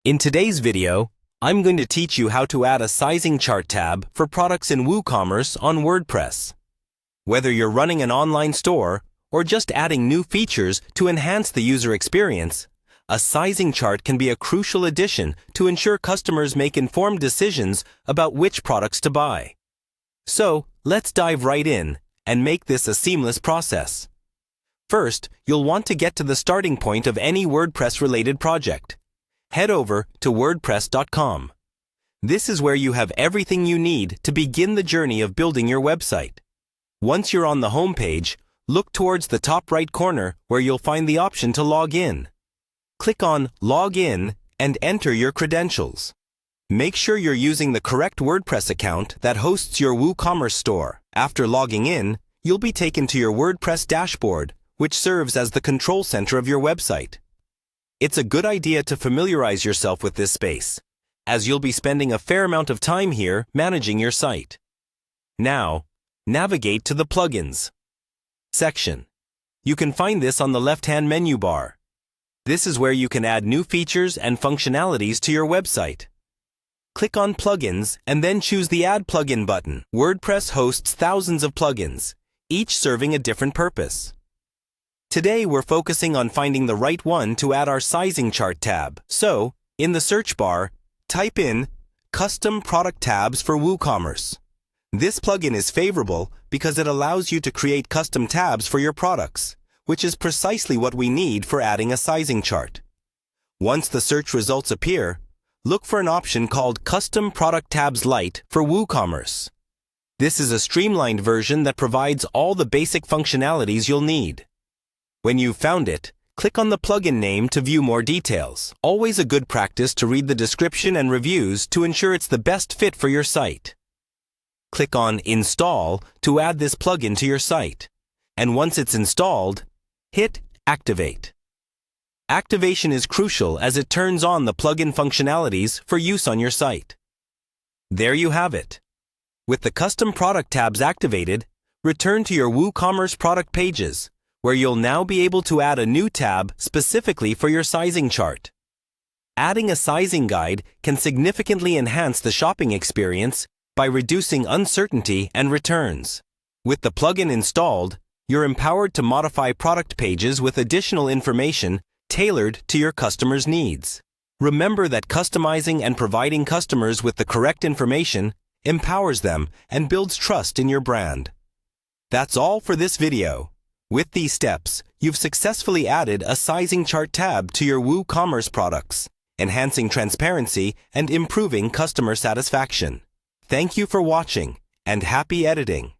In today's video, I'm going to teach you how to add a sizing chart tab for products in WooCommerce on WordPress. Whether you're running an online store or just adding new features to enhance the user experience, a sizing chart can be a crucial addition to ensure customers make informed decisions about which products to buy. So, let's dive right in and make this a seamless process. First, you'll want to get to the starting point of any WordPress-related project. Head over to WordPress.com. This is where you have everything you need to begin the journey of building your website. Once you're on the home page, look towards the top right corner where you'll find the option to log in. Click on Log In and enter your credentials. Make sure you're using the correct WordPress account that hosts your WooCommerce store. After logging in, you'll be taken to your WordPress dashboard, which serves as the control center of your website. It's a good idea to familiarize yourself with this space, as you'll be spending a fair amount of time here managing your site. Now, navigate to the Plugins section. You can find this on the left-hand menu bar. This is where you can add new features and functionalities to your website. Click on Plugins and then choose the Add Plugin button. WordPress hosts thousands of plugins, each serving a different purpose. Today, we're focusing on finding the right one to add our sizing chart tab. So, in the search bar, type in Custom Product Tabs for WooCommerce. This plugin is favorable because it allows you to create custom tabs for your products, which is precisely what we need for adding a sizing chart. Once the search results appear, look for an option called Custom Product Tabs Lite for WooCommerce. This is a streamlined version that provides all the basic functionalities you'll need. When you've found it, click on the plugin name to view more details. Always a good practice to read the description and reviews to ensure it's the best fit for your site. Click on Install to add this plugin to your site. And once it's installed, hit Activate. Activation is crucial as it turns on the plugin functionalities for use on your site. There you have it. With the custom product tabs activated, return to your WooCommerce product pages, where you'll now be able to add a new tab specifically for your sizing chart. Adding a sizing guide can significantly enhance the shopping experience by reducing uncertainty and returns. With the plugin installed, you're empowered to modify product pages with additional information tailored to your customers' needs. Remember that customizing and providing customers with the correct information empowers them and builds trust in your brand. That's all for this video. With these steps, you've successfully added a sizing chart tab to your WooCommerce products, enhancing transparency and improving customer satisfaction. Thank you for watching, and happy editing!